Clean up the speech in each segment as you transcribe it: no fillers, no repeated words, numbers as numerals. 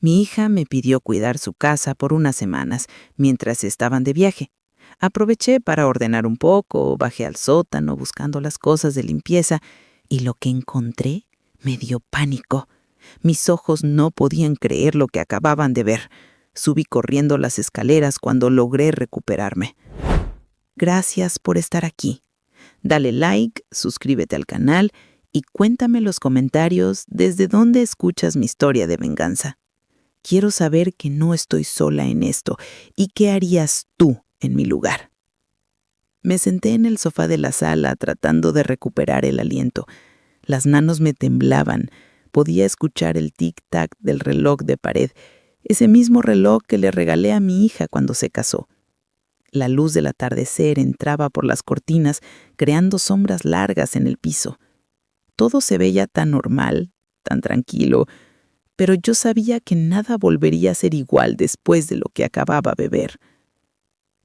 Mi hija me pidió cuidar su casa por unas semanas mientras estaban de viaje. Aproveché para ordenar un poco, bajé al sótano buscando las cosas de limpieza y lo que encontré me dio pánico. Mis ojos no podían creer lo que acababan de ver. Subí corriendo las escaleras cuando logré recuperarme. Gracias por estar aquí. Dale like, suscríbete al canal y cuéntame en los comentarios desde dónde escuchas mi historia de venganza. Quiero saber que no estoy sola en esto y qué harías tú en mi lugar. Me senté en el sofá de la sala tratando de recuperar el aliento. Las manos me temblaban. Podía escuchar el tic-tac del reloj de pared, ese mismo reloj que le regalé a mi hija cuando se casó. La luz del atardecer entraba por las cortinas, creando sombras largas en el piso. Todo se veía tan normal, tan tranquilo, pero yo sabía que nada volvería a ser igual después de lo que acababa de ver.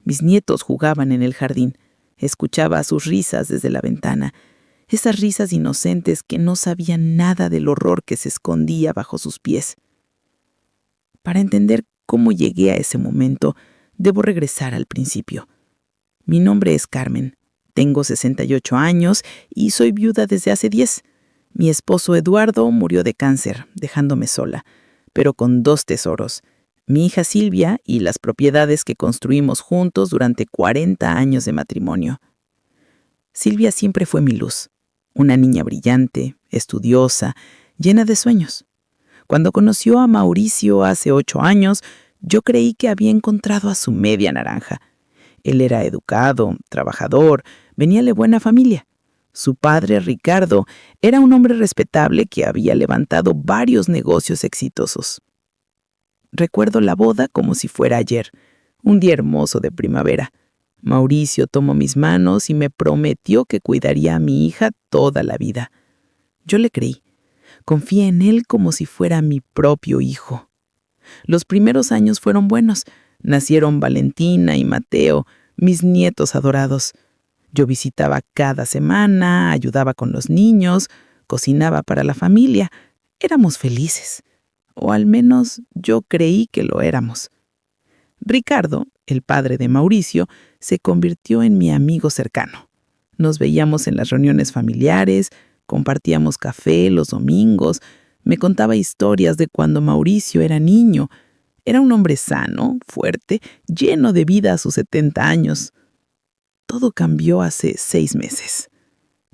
Mis nietos jugaban en el jardín. Escuchaba sus risas desde la ventana, esas risas inocentes que no sabían nada del horror que se escondía bajo sus pies. Para entender cómo llegué a ese momento, debo regresar al principio. Mi nombre es Carmen, tengo 68 años y soy viuda desde hace 10. Mi esposo Eduardo murió de cáncer, dejándome sola, pero con 2 tesoros, mi hija Silvia y las propiedades que construimos juntos durante 40 años de matrimonio. Silvia siempre fue mi luz, una niña brillante, estudiosa, llena de sueños. Cuando conoció a Mauricio hace 8 años, yo creí que había encontrado a su media naranja. Él era educado, trabajador, venía de buena familia. Su padre, Ricardo, era un hombre respetable que había levantado varios negocios exitosos. Recuerdo la boda como si fuera ayer, un día hermoso de primavera. Mauricio tomó mis manos y me prometió que cuidaría a mi hija toda la vida. Yo le creí. Confié en él como si fuera mi propio hijo. Los primeros años fueron buenos. Nacieron Valentina y Mateo, mis nietos adorados. Yo visitaba cada semana, ayudaba con los niños, cocinaba para la familia. Éramos felices. O al menos yo creí que lo éramos. Ricardo, el padre de Mauricio, se convirtió en mi amigo cercano. Nos veíamos en las reuniones familiares, compartíamos café los domingos, me contaba historias de cuando Mauricio era niño. Era un hombre sano, fuerte, lleno de vida a sus 70 años. Todo cambió hace 6 meses.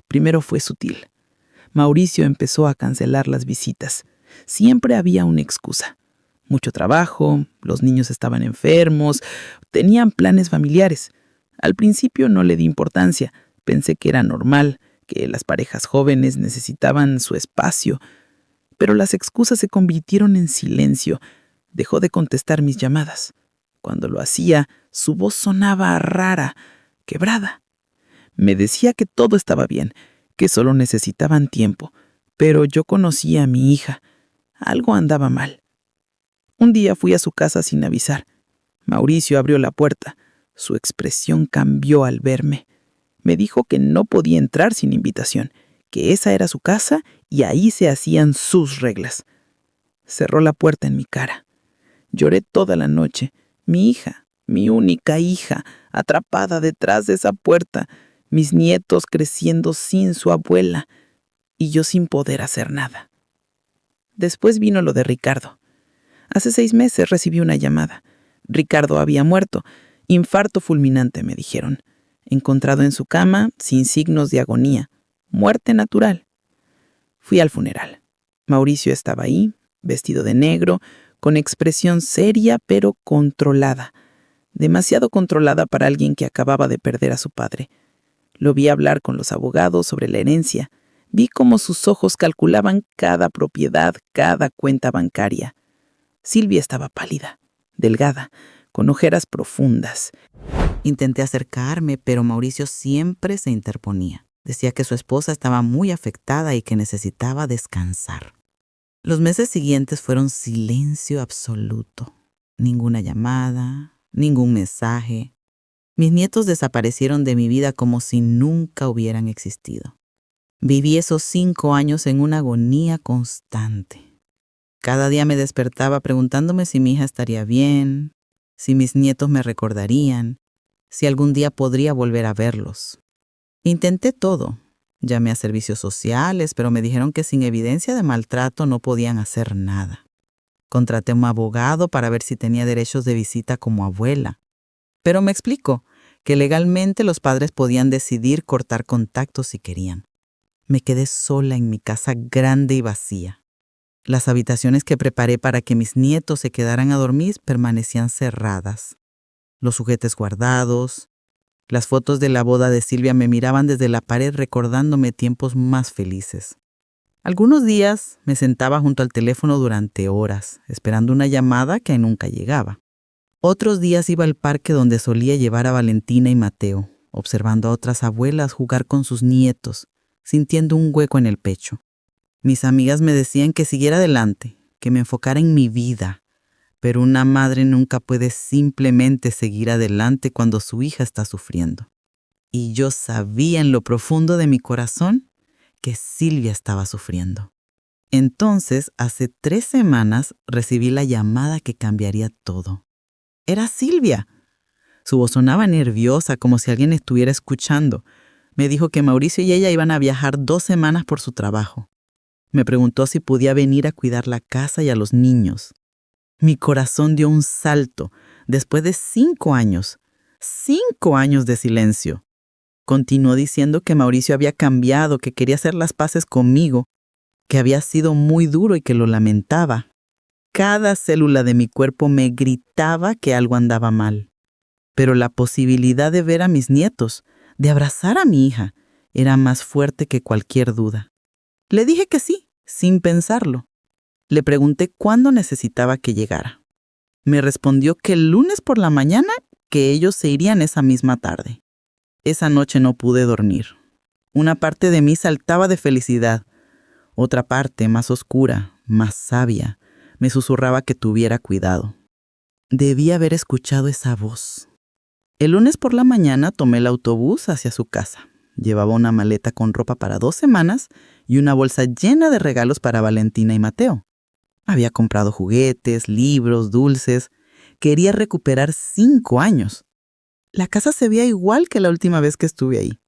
Primero fue sutil. Mauricio empezó a cancelar las visitas. Siempre había una excusa. Mucho trabajo, los niños estaban enfermos, tenían planes familiares. Al principio no le di importancia, pensé que era normal, que las parejas jóvenes necesitaban su espacio. Pero las excusas se convirtieron en silencio. Dejó de contestar mis llamadas. Cuando lo hacía, su voz sonaba rara, quebrada. Me decía que todo estaba bien, que solo necesitaban tiempo, pero yo conocía a mi hija. Algo andaba mal. Un día fui a su casa sin avisar. Mauricio abrió la puerta. Su expresión cambió al verme. Me dijo que no podía entrar sin invitación, que esa era su casa y ahí se hacían sus reglas. Cerró la puerta en mi cara. Lloré toda la noche. Mi hija, mi única hija, atrapada detrás de esa puerta, mis nietos creciendo sin su abuela y yo sin poder hacer nada. Después vino lo de Ricardo. Hace 6 meses recibí una llamada. Ricardo había muerto. Infarto fulminante, me dijeron. Encontrado en su cama, sin signos de agonía. Muerte natural. Fui al funeral. Mauricio estaba ahí, vestido de negro, con expresión seria pero controlada. Demasiado controlada para alguien que acababa de perder a su padre. Lo vi hablar con los abogados sobre la herencia. Vi cómo sus ojos calculaban cada propiedad, cada cuenta bancaria. Silvia estaba pálida, delgada, con ojeras profundas. Intenté acercarme, pero Mauricio siempre se interponía. Decía que su esposa estaba muy afectada y que necesitaba descansar. Los meses siguientes fueron silencio absoluto. Ninguna llamada, ningún mensaje. Mis nietos desaparecieron de mi vida como si nunca hubieran existido. Viví esos 5 años en una agonía constante. Cada día me despertaba preguntándome si mi hija estaría bien, si mis nietos me recordarían, si algún día podría volver a verlos. Intenté todo. Llamé a servicios sociales, pero me dijeron que sin evidencia de maltrato no podían hacer nada. Contraté a un abogado para ver si tenía derechos de visita como abuela. Pero me explicó que legalmente los padres podían decidir cortar contacto si querían. Me quedé sola en mi casa grande y vacía. Las habitaciones que preparé para que mis nietos se quedaran a dormir permanecían cerradas. Los juguetes guardados. Las fotos de la boda de Silvia me miraban desde la pared recordándome tiempos más felices. Algunos días me sentaba junto al teléfono durante horas, esperando una llamada que nunca llegaba. Otros días iba al parque donde solía llevar a Valentina y Mateo, observando a otras abuelas jugar con sus nietos, sintiendo un hueco en el pecho. Mis amigas me decían que siguiera adelante, que me enfocara en mi vida, pero una madre nunca puede simplemente seguir adelante cuando su hija está sufriendo. Y yo sabía en lo profundo de mi corazón que Silvia estaba sufriendo. Entonces, hace 3 semanas, recibí la llamada que cambiaría todo. Era Silvia. Su voz sonaba nerviosa, como si alguien estuviera escuchando. Me dijo que Mauricio y ella iban a viajar 2 semanas por su trabajo. Me preguntó si podía venir a cuidar la casa y a los niños. Mi corazón dio un salto después de 5 años. 5 años de silencio. Continuó diciendo que Mauricio había cambiado, que quería hacer las paces conmigo, que había sido muy duro y que lo lamentaba. Cada célula de mi cuerpo me gritaba que algo andaba mal. Pero la posibilidad de ver a mis nietos, de abrazar a mi hija, era más fuerte que cualquier duda. Le dije que sí, sin pensarlo. Le pregunté cuándo necesitaba que llegara. Me respondió que el lunes por la mañana, que ellos se irían esa misma tarde. Esa noche no pude dormir. Una parte de mí saltaba de felicidad. Otra parte, más oscura, más sabia, me susurraba que tuviera cuidado. Debí haber escuchado esa voz. El lunes por la mañana tomé el autobús hacia su casa. Llevaba una maleta con ropa para 2 semanas y una bolsa llena de regalos para Valentina y Mateo. Había comprado juguetes, libros, dulces. Quería recuperar 5 años. La casa se veía igual que la última vez que estuve ahí.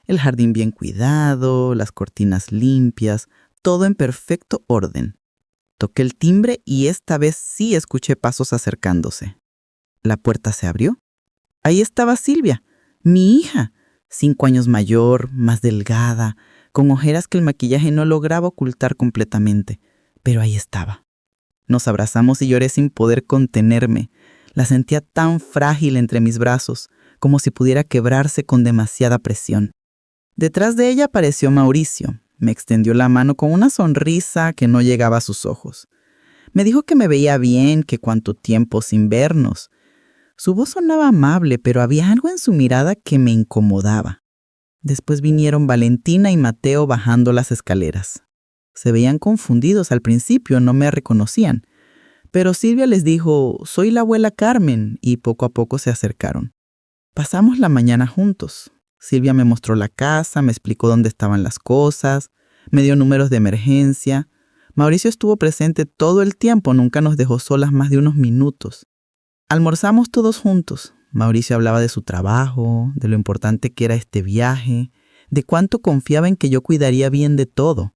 El jardín bien cuidado, las cortinas limpias, todo en perfecto orden. Toqué el timbre y esta vez sí escuché pasos acercándose. La puerta se abrió. Ahí estaba Silvia, mi hija, 5 años mayor, más delgada, con ojeras que el maquillaje no lograba ocultar completamente, pero ahí estaba. Nos abrazamos y lloré sin poder contenerme. La sentía tan frágil entre mis brazos, como si pudiera quebrarse con demasiada presión. Detrás de ella apareció Mauricio. Me extendió la mano con una sonrisa que no llegaba a sus ojos. Me dijo que me veía bien, que cuánto tiempo sin vernos. Su voz sonaba amable, pero había algo en su mirada que me incomodaba. Después vinieron Valentina y Mateo bajando las escaleras. Se veían confundidos al principio, no me reconocían. Pero Silvia les dijo, soy la abuela Carmen, y poco a poco se acercaron. Pasamos la mañana juntos. Silvia me mostró la casa, me explicó dónde estaban las cosas, me dio números de emergencia. Mauricio estuvo presente todo el tiempo, nunca nos dejó solas más de unos minutos. Almorzamos todos juntos. Mauricio hablaba de su trabajo, de lo importante que era este viaje, de cuánto confiaba en que yo cuidaría bien de todo.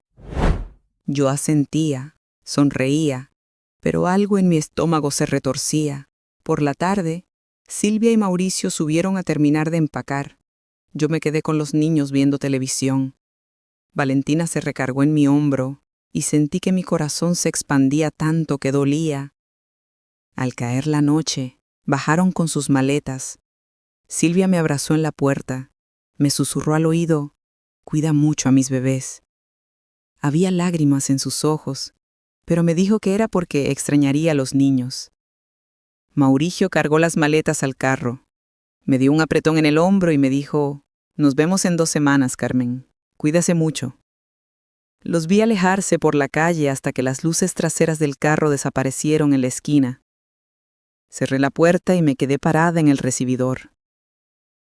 Yo asentía, sonreía, pero algo en mi estómago se retorcía. Por la tarde, Silvia y Mauricio subieron a terminar de empacar. Yo me quedé con los niños viendo televisión. Valentina se recargó en mi hombro y sentí que mi corazón se expandía tanto que dolía. Al caer la noche, bajaron con sus maletas. Silvia me abrazó en la puerta, me susurró al oído, cuida mucho a mis bebés. Había lágrimas en sus ojos, pero me dijo que era porque extrañaría a los niños. Mauricio cargó las maletas al carro. Me dio un apretón en el hombro y me dijo, nos vemos en 2 semanas, Carmen. Cuídase mucho. Los vi alejarse por la calle hasta que las luces traseras del carro desaparecieron en la esquina. Cerré la puerta y me quedé parada en el recibidor.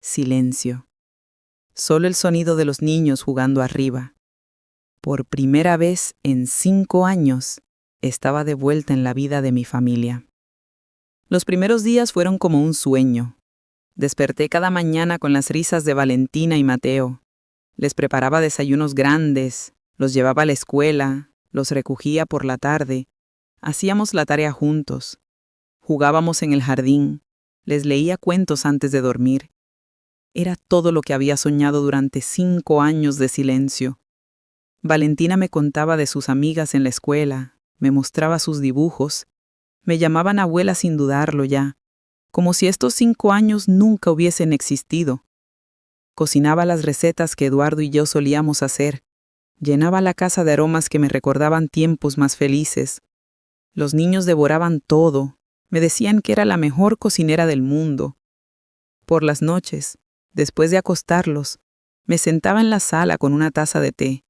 Silencio. Solo el sonido de los niños jugando arriba. Por primera vez en 5 años, Estaba de vuelta en la vida de mi familia. Los primeros días fueron como un sueño. Desperté cada mañana con las risas de Valentina y Mateo. Les preparaba desayunos grandes, los llevaba a la escuela, los recogía por la tarde. Hacíamos la tarea juntos. Jugábamos en el jardín. Les leía cuentos antes de dormir. Era todo lo que había soñado durante 5 años de silencio. Valentina me contaba de sus amigas en la escuela, me mostraba sus dibujos. Me llamaban abuela sin dudarlo ya, como si estos 5 años nunca hubiesen existido. Cocinaba las recetas que Eduardo y yo solíamos hacer. Llenaba la casa de aromas que me recordaban tiempos más felices. Los niños devoraban todo. Me decían que era la mejor cocinera del mundo. Por las noches, después de acostarlos, me sentaba en la sala con una taza de té.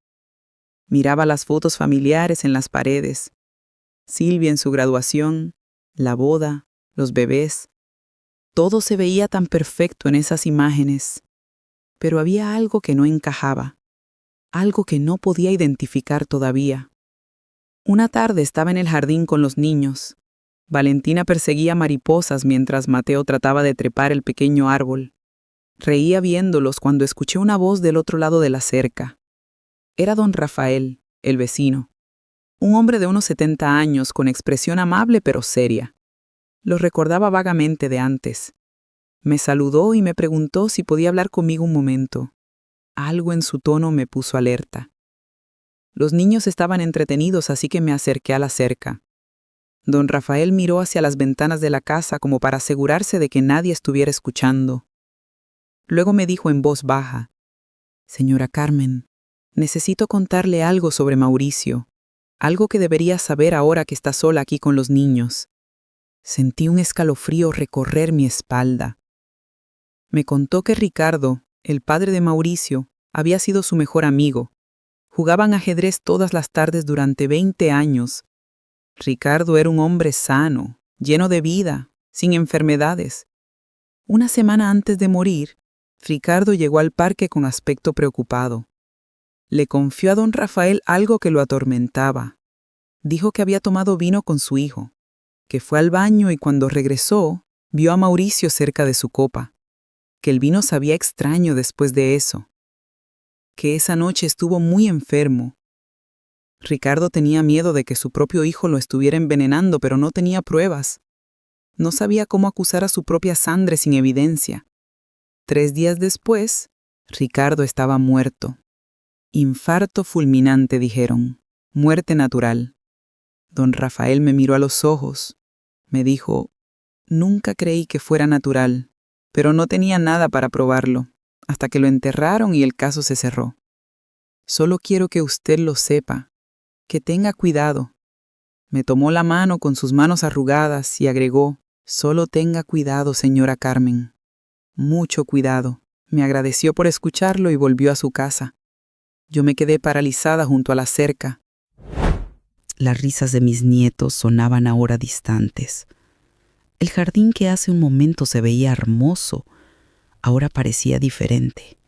Miraba las fotos familiares en las paredes. Silvia en su graduación, la boda, los bebés. Todo se veía tan perfecto en esas imágenes. Pero había algo que no encajaba, algo que no podía identificar todavía. Una tarde estaba en el jardín con los niños. Valentina perseguía mariposas mientras Mateo trataba de trepar el pequeño árbol. Reía viéndolos cuando escuché una voz del otro lado de la cerca. Era don Rafael, el vecino. Un hombre de unos 70 años con expresión amable pero seria. Lo recordaba vagamente de antes. Me saludó y me preguntó si podía hablar conmigo un momento. Algo en su tono me puso alerta. Los niños estaban entretenidos, así que me acerqué a la cerca. Don Rafael miró hacia las ventanas de la casa como para asegurarse de que nadie estuviera escuchando. Luego me dijo en voz baja: «Señora Carmen, necesito contarle algo sobre Mauricio, algo que debería saber ahora que está sola aquí con los niños». Sentí un escalofrío recorrer mi espalda. Me contó que Ricardo, el padre de Mauricio, había sido su mejor amigo. Jugaban ajedrez todas las tardes durante 20 años. Ricardo era un hombre sano, lleno de vida, sin enfermedades. Una semana antes de morir, Ricardo llegó al parque con aspecto preocupado. Le confió a don Rafael algo que lo atormentaba. Dijo que había tomado vino con su hijo, que fue al baño y cuando regresó, vio a Mauricio cerca de su copa, que el vino sabía extraño después de eso, que esa noche estuvo muy enfermo. Ricardo tenía miedo de que su propio hijo lo estuviera envenenando, pero no tenía pruebas. No sabía cómo acusar a su propia sangre sin evidencia. 3 días después, Ricardo estaba muerto. Infarto fulminante, dijeron. Muerte natural. Don Rafael me miró a los ojos. Me dijo: «Nunca creí que fuera natural, pero no tenía nada para probarlo, hasta que lo enterraron y el caso se cerró. Solo quiero que usted lo sepa, que tenga cuidado». Me tomó la mano con sus manos arrugadas y agregó: «Solo tenga cuidado, señora Carmen. Mucho cuidado». Me agradeció por escucharlo y volvió a su casa. Yo me quedé paralizada junto a la cerca. Las risas de mis nietos sonaban ahora distantes. El jardín que hace un momento se veía hermoso, ahora parecía diferente,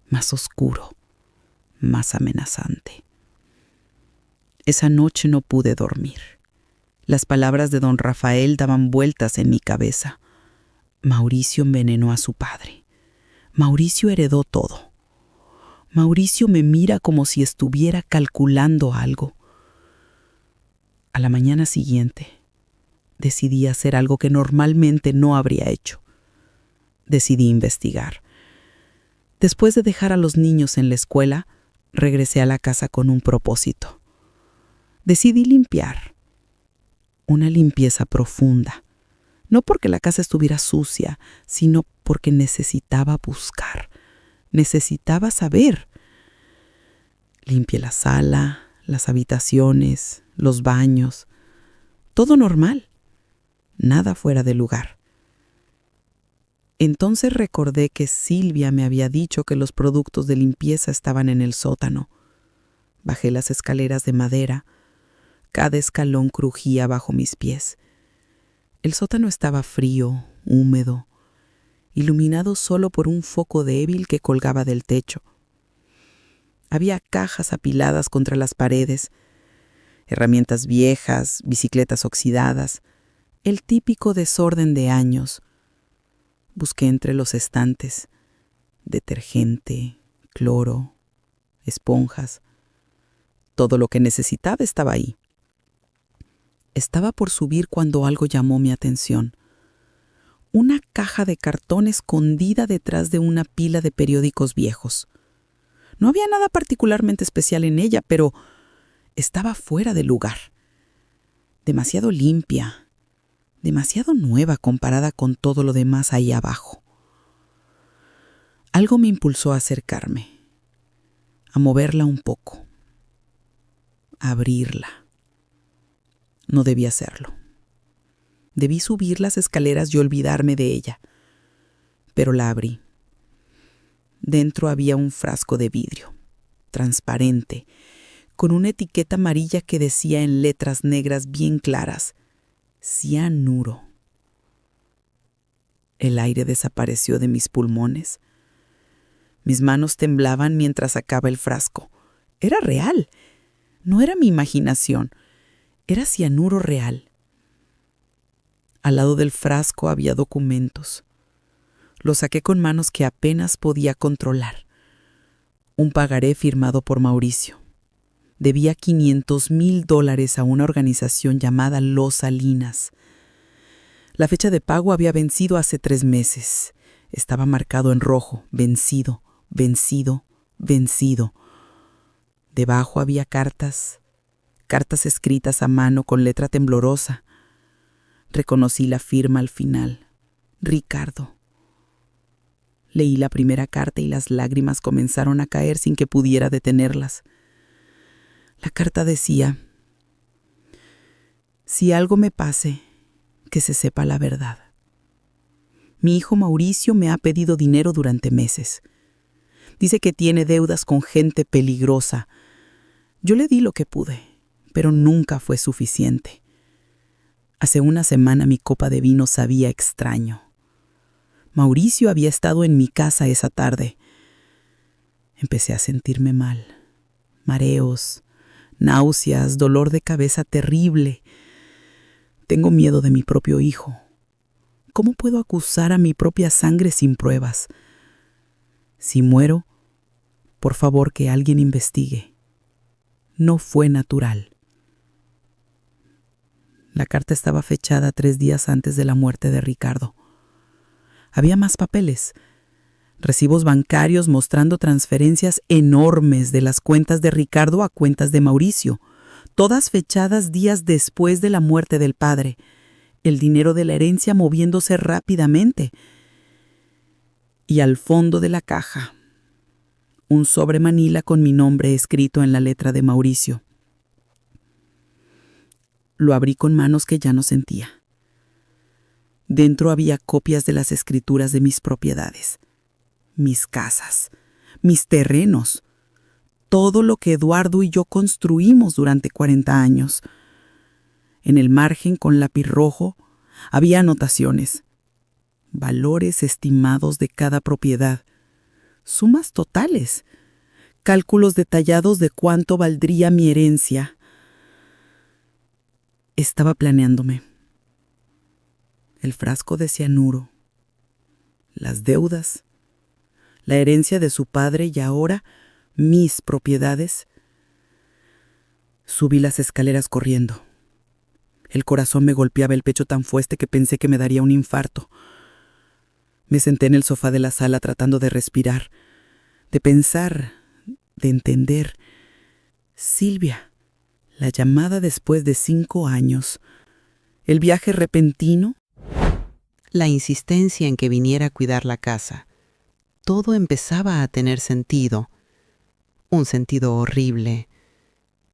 más oscuro, más amenazante. Esa noche no pude dormir. Las palabras de don Rafael daban vueltas en mi cabeza. Mauricio envenenó a su padre. Mauricio heredó todo. Mauricio me mira como si estuviera calculando algo. A la mañana siguiente, decidí hacer algo que normalmente no habría hecho. Decidí investigar. Después de dejar a los niños en la escuela, regresé a la casa con un propósito. Decidí limpiar. Una limpieza profunda. No porque la casa estuviera sucia, sino porque necesitaba buscar. Necesitaba saber. Limpié la sala, las habitaciones, los baños. Todo normal. Nada fuera de lugar. Entonces recordé que Silvia me había dicho que los productos de limpieza estaban en el sótano. Bajé las escaleras de madera. Cada escalón crujía bajo mis pies. El sótano estaba frío, húmedo, iluminado solo por un foco débil que colgaba del techo. Había cajas apiladas contra las paredes. herramientas viejas, bicicletas oxidadas, el típico desorden de años. Busqué entre los estantes detergente, cloro, esponjas. Todo lo que necesitaba estaba ahí. Estaba por subir cuando algo llamó mi atención. Una caja de cartón escondida detrás de una pila de periódicos viejos. No había nada particularmente especial en ella, pero estaba fuera de lugar. Demasiado limpia, demasiado nueva comparada con todo lo demás ahí abajo. Algo me impulsó a acercarme, a moverla un poco, a abrirla. No debía hacerlo. Debí subir las escaleras y olvidarme de ella. Pero la abrí. Dentro había un frasco de vidrio, transparente, con una etiqueta amarilla que decía en letras negras bien claras: cianuro. El aire desapareció de mis pulmones. Mis manos temblaban mientras sacaba el frasco. Era real. No era mi imaginación. Era cianuro real. Al lado del frasco había documentos. Los saqué con manos que apenas podía controlar. Un pagaré firmado por Mauricio. Debía $500,000 a una organización llamada Los Salinas. La fecha de pago había vencido hace 3 meses. Estaba marcado en rojo: vencido, vencido, vencido. Debajo había cartas escritas a mano con letra temblorosa. Reconocí la firma al final: Ricardo. Leí la primera carta y las lágrimas comenzaron a caer sin que pudiera detenerlas. La carta decía: si algo me pase, que se sepa la verdad. Mi hijo Mauricio me ha pedido dinero durante meses. Dice que tiene deudas con gente peligrosa. Yo le di lo que pude, pero nunca fue suficiente. Hace una semana mi copa de vino sabía extraño. Mauricio había estado en mi casa esa tarde. Empecé a sentirme mal. Mareos, náuseas, dolor de cabeza terrible. Tengo miedo de mi propio hijo. ¿Cómo puedo acusar a mi propia sangre sin pruebas? Si muero, por favor que alguien investigue. No fue natural. La carta estaba fechada 3 días antes de la muerte de Ricardo. Había más papeles, recibos bancarios mostrando transferencias enormes de las cuentas de Ricardo a cuentas de Mauricio, todas fechadas días después de la muerte del padre, el dinero de la herencia moviéndose rápidamente. Y al fondo de la caja, un sobre manila con mi nombre escrito en la letra de Mauricio. Lo abrí con manos que ya no sentía. Dentro había copias de las escrituras de mis propiedades, mis casas, mis terrenos, todo lo que Eduardo y yo construimos durante 40 años. En el margen, con lápiz rojo, había anotaciones, valores estimados de cada propiedad, sumas totales, cálculos detallados de cuánto valdría mi herencia. Estaba planeándome. El frasco de cianuro, las deudas, la herencia de su padre y ahora mis propiedades. Subí las escaleras corriendo. El corazón me golpeaba el pecho tan fuerte que pensé que me daría un infarto. Me senté en el sofá de la sala tratando de respirar, de pensar, de entender. Silvia, la llamada después de 5 años, el viaje repentino, la insistencia en que viniera a cuidar la casa. Todo empezaba a tener sentido, un sentido horrible.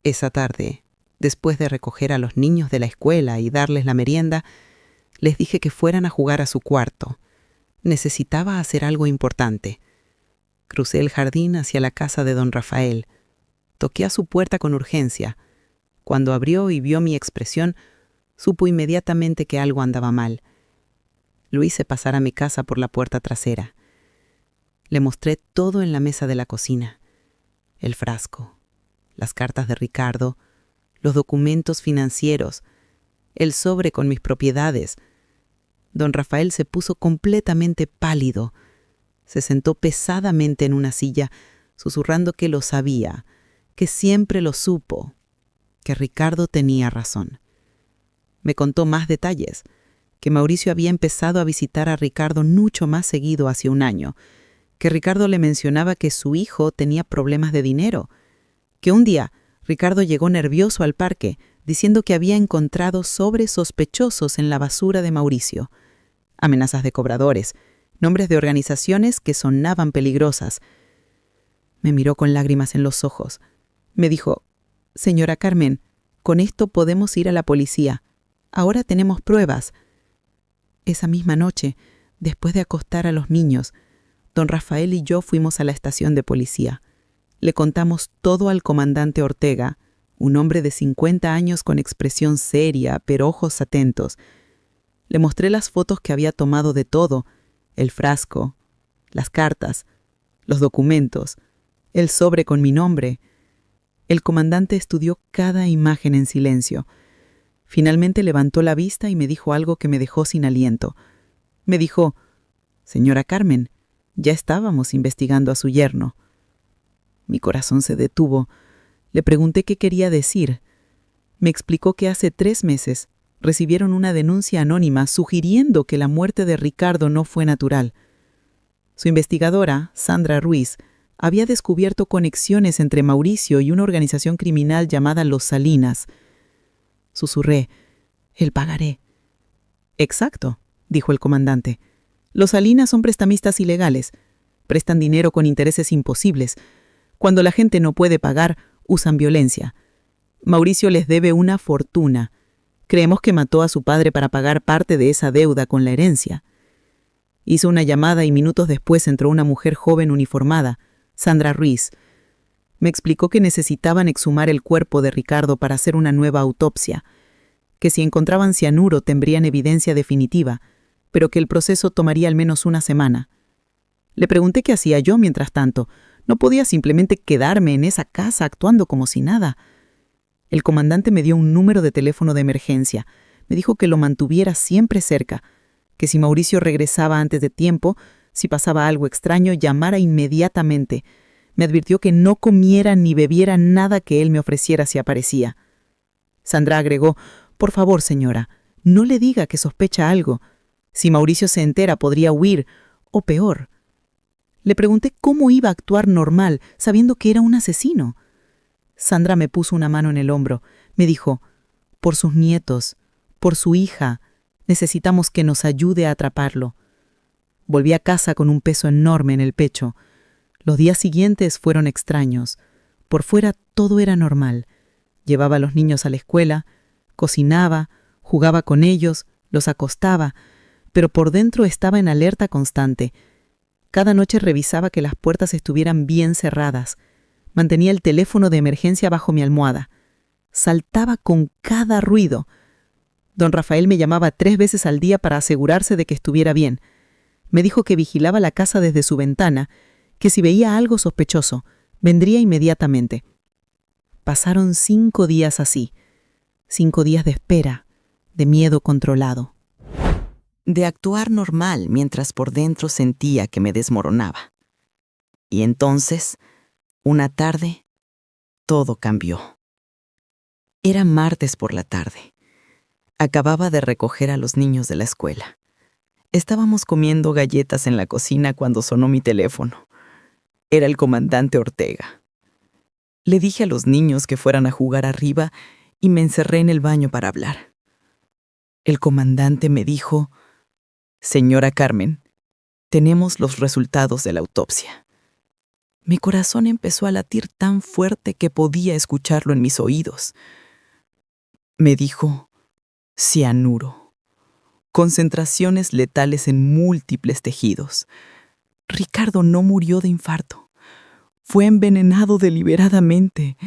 Esa tarde, después de recoger a los niños de la escuela y darles la merienda, les dije que fueran a jugar a su cuarto. Necesitaba hacer algo importante. Crucé el jardín hacia la casa de don Rafael. Toqué a su puerta con urgencia. Cuando abrió y vio mi expresión, supo inmediatamente que algo andaba mal. Lo hice pasar a mi casa por la puerta trasera. Le mostré todo en la mesa de la cocina: el frasco, las cartas de Ricardo, los documentos financieros, el sobre con mis propiedades. Don Rafael se puso completamente pálido. Se sentó pesadamente en una silla, susurrando que lo sabía, que siempre lo supo, que Ricardo tenía razón. Me contó más detalles, que Mauricio había empezado a visitar a Ricardo mucho más seguido hace un año, que Ricardo le mencionaba que su hijo tenía problemas de dinero, que un día Ricardo llegó nervioso al parque, diciendo que había encontrado sobres sospechosos en la basura de Mauricio, amenazas de cobradores, nombres de organizaciones que sonaban peligrosas. Me miró con lágrimas en los ojos. Me dijo: «Señora Carmen, con esto podemos ir a la policía. Ahora tenemos pruebas». Esa misma noche, después de acostar a los niños, don Rafael y yo fuimos a la estación de policía. Le contamos todo al comandante Ortega, un hombre de 50 años con expresión seria, pero ojos atentos. Le mostré las fotos que había tomado de todo: el frasco, las cartas, los documentos, el sobre con mi nombre. El comandante estudió cada imagen en silencio. Finalmente levantó la vista y me dijo algo que me dejó sin aliento. Me dijo: «Señora Carmen, ya estábamos investigando a su yerno». Mi corazón se detuvo. Le pregunté qué quería decir. Me explicó que hace 3 meses recibieron una denuncia anónima sugiriendo que la muerte de Ricardo no fue natural. Su investigadora, Sandra Ruiz, había descubierto conexiones entre Mauricio y una organización criminal llamada Los Salinas. Susurré: «El pagaré». «Exacto», dijo el comandante. «Los Salinas son prestamistas ilegales. Prestan dinero con intereses imposibles. Cuando la gente no puede pagar, usan violencia. Mauricio les debe una fortuna. Creemos que mató a su padre para pagar parte de esa deuda con la herencia». Hizo una llamada y minutos después entró una mujer joven uniformada, Sandra Ruiz. Me explicó que necesitaban exhumar el cuerpo de Ricardo para hacer una nueva autopsia, que si encontraban cianuro tendrían evidencia definitiva, pero que el proceso tomaría al menos una semana. Le pregunté qué hacía yo mientras tanto. No podía simplemente quedarme en esa casa actuando como si nada. El comandante me dio un número de teléfono de emergencia. Me dijo que lo mantuviera siempre cerca, que si Mauricio regresaba antes de tiempo, si pasaba algo extraño, llamara inmediatamente. Me advirtió que no comiera ni bebiera nada que él me ofreciera si aparecía. Sandra agregó: «Por favor, señora, no le diga que sospecha algo. Si Mauricio se entera, podría huir, o peor». Le pregunté cómo iba a actuar normal, sabiendo que era un asesino. Sandra me puso una mano en el hombro. Me dijo: «Por sus nietos, por su hija, necesitamos que nos ayude a atraparlo». Volví a casa con un peso enorme en el pecho. Los días siguientes fueron extraños. Por fuera todo era normal. Llevaba a los niños a la escuela, cocinaba, jugaba con ellos, los acostaba, pero por dentro estaba en alerta constante. Cada noche revisaba que las puertas estuvieran bien cerradas. Mantenía el teléfono de emergencia bajo mi almohada. Saltaba con cada ruido. Don Rafael me llamaba 3 veces al día para asegurarse de que estuviera bien. Me dijo que vigilaba la casa desde su ventana, que si veía algo sospechoso, vendría inmediatamente. Pasaron 5 días así. 5 días de espera, de miedo controlado. De actuar normal mientras por dentro sentía que me desmoronaba. Y entonces, una tarde, todo cambió. Era martes por la tarde. Acababa de recoger a los niños de la escuela. Estábamos comiendo galletas en la cocina cuando sonó mi teléfono. Era el comandante Ortega. Le dije a los niños que fueran a jugar arriba y me encerré en el baño para hablar. El comandante me dijo: «Señora Carmen, tenemos los resultados de la autopsia». Mi corazón empezó a latir tan fuerte que podía escucharlo en mis oídos. Me dijo: «Cianuro. Concentraciones letales en múltiples tejidos. Ricardo no murió de infarto. Fue envenenado deliberadamente.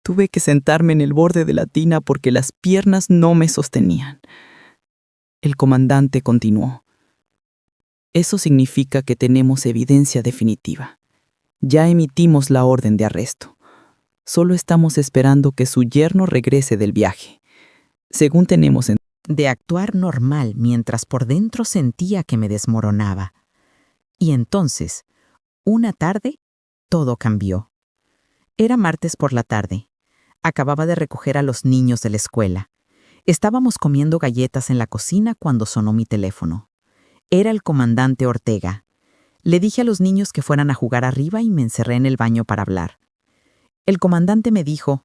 Tuve que sentarme en el borde de la tina porque las piernas no me sostenían». El comandante continuó: «Eso significa que tenemos evidencia definitiva. Ya emitimos la orden de arresto. Solo estamos esperando que su yerno regrese del viaje. Según tenemos de actuar normal mientras por dentro sentía que me desmoronaba. Y entonces, una tarde, todo cambió. Era martes por la tarde. Acababa de recoger a los niños de la escuela. Estábamos comiendo galletas en la cocina cuando sonó mi teléfono. Era el comandante Ortega. Le dije a los niños que fueran a jugar arriba y me encerré en el baño para hablar. El comandante me dijo: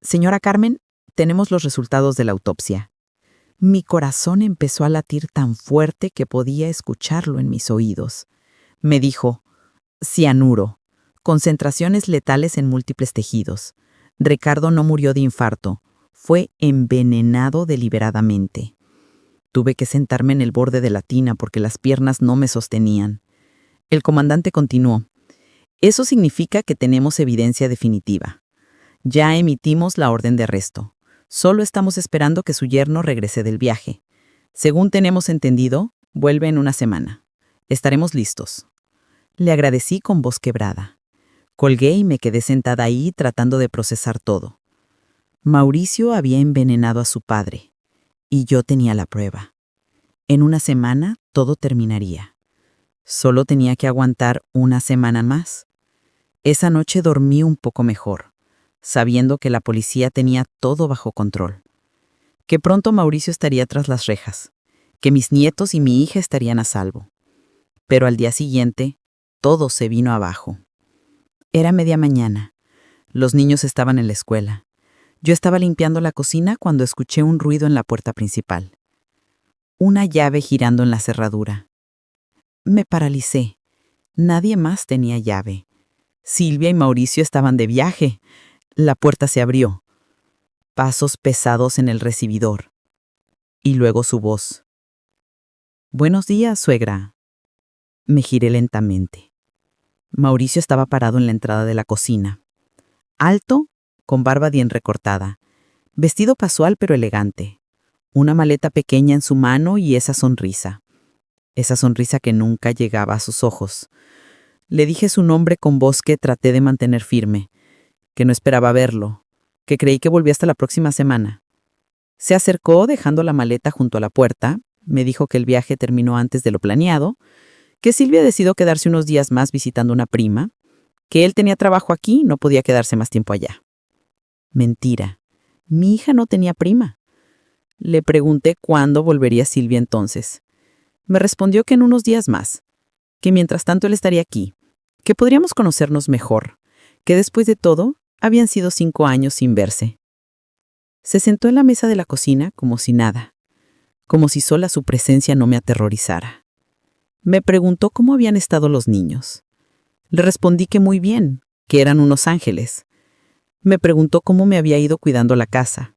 «Señora Carmen, tenemos los resultados de la autopsia». Mi corazón empezó a latir tan fuerte que podía escucharlo en mis oídos. Me dijo: «Cianuro, concentraciones letales en múltiples tejidos. Ricardo no murió de infarto, fue envenenado deliberadamente». Tuve que sentarme en el borde de la tina porque las piernas no me sostenían. El comandante continuó: «Eso significa que tenemos evidencia definitiva. Ya emitimos la orden de arresto. Solo estamos esperando que su yerno regrese del viaje. Según tenemos entendido, vuelve en una semana. Estaremos listos». Le agradecí con voz quebrada. Colgué y me quedé sentada ahí tratando de procesar todo. Mauricio había envenenado a su padre, y yo tenía la prueba. En una semana todo terminaría. Solo tenía que aguantar una semana más. Esa noche dormí un poco mejor, sabiendo que la policía tenía todo bajo control. Que pronto Mauricio estaría tras las rejas, que mis nietos y mi hija estarían a salvo. Pero al día siguiente, todo se vino abajo. Era media mañana. Los niños estaban en la escuela. Yo estaba limpiando la cocina cuando escuché un ruido en la puerta principal. Una llave girando en la cerradura. Me paralicé. Nadie más tenía llave. Silvia y Mauricio estaban de viaje. La puerta se abrió. Pasos pesados en el recibidor. Y luego su voz. «Buenos días, suegra». Me giré lentamente. Mauricio estaba parado en la entrada de la cocina. Alto, con barba bien recortada. Vestido casual pero elegante. Una maleta pequeña en su mano y esa sonrisa. Esa sonrisa que nunca llegaba a sus ojos. Le dije su nombre con voz que traté de mantener firme, que no esperaba verlo, que creí que volvía hasta la próxima semana. Se acercó dejando la maleta junto a la puerta, me dijo que el viaje terminó antes de lo planeado, que Silvia decidió quedarse unos días más visitando una prima, que él tenía trabajo aquí y no podía quedarse más tiempo allá. Mentira, mi hija no tenía prima. Le pregunté cuándo volvería Silvia entonces. Me respondió que en unos días más, que mientras tanto él estaría aquí, que podríamos conocernos mejor, que después de todo habían sido 5 años sin verse. Se sentó en la mesa de la cocina como si nada, como si sola su presencia no me aterrorizara. Me preguntó cómo habían estado los niños. Le respondí que muy bien, que eran unos ángeles. Me preguntó cómo me había ido cuidando la casa.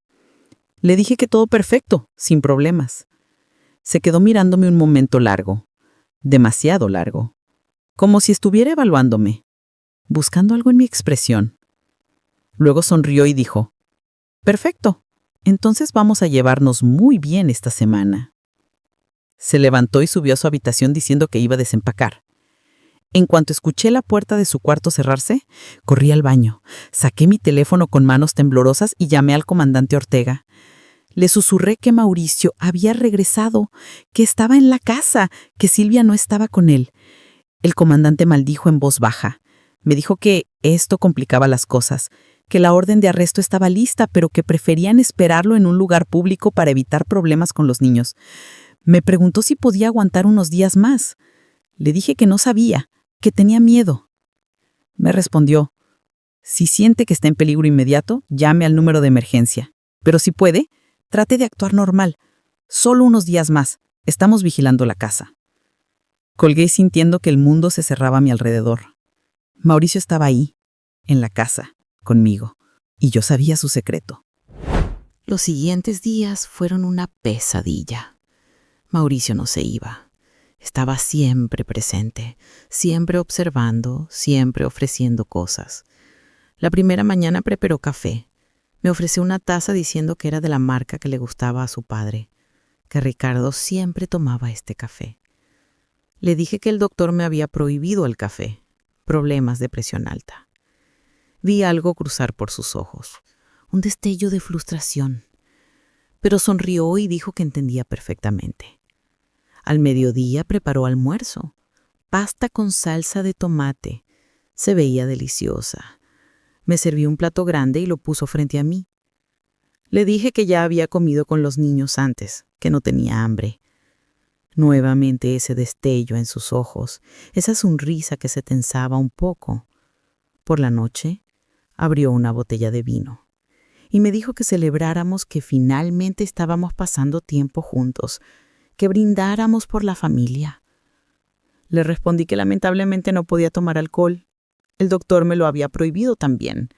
Le dije que todo perfecto, sin problemas. Se quedó mirándome un momento largo, demasiado largo, como si estuviera evaluándome, buscando algo en mi expresión. Luego sonrió y dijo: «Perfecto, entonces vamos a llevarnos muy bien esta semana». Se levantó y subió a su habitación diciendo que iba a desempacar. En cuanto escuché la puerta de su cuarto cerrarse, corrí al baño, saqué mi teléfono con manos temblorosas y llamé al comandante Ortega. Le susurré que Mauricio había regresado, que estaba en la casa, que Silvia no estaba con él. El comandante maldijo en voz baja. Me dijo que esto complicaba las cosas, que la orden de arresto estaba lista, pero que preferían esperarlo en un lugar público para evitar problemas con los niños. Me preguntó si podía aguantar unos días más. Le dije que no sabía, que tenía miedo. Me respondió: «Si siente que está en peligro inmediato, llame al número de emergencia. Pero si puede, trate de actuar normal. Solo unos días más. Estamos vigilando la casa». Colgué sintiendo que el mundo se cerraba a mi alrededor. Mauricio estaba ahí, en la casa, conmigo, y yo sabía su secreto. Los siguientes días fueron una pesadilla. Mauricio no se iba. Estaba siempre presente, siempre observando, siempre ofreciendo cosas. La primera mañana preparó café. Me ofreció una taza diciendo que era de la marca que le gustaba a su padre, que Ricardo siempre tomaba este café. Le dije que el doctor me había prohibido el café, problemas de presión alta. Vi algo cruzar por sus ojos, un destello de frustración, pero sonrió y dijo que entendía perfectamente. Al mediodía preparó almuerzo, pasta con salsa de tomate. Se veía deliciosa. Me sirvió un plato grande y lo puso frente a mí. Le dije que ya había comido con los niños antes, que no tenía hambre. Nuevamente ese destello en sus ojos, esa sonrisa que se tensaba un poco. Por la noche, abrió una botella de vino y me dijo que celebráramos que finalmente estábamos pasando tiempo juntos, que brindáramos por la familia. Le respondí que lamentablemente no podía tomar alcohol. El doctor me lo había prohibido también.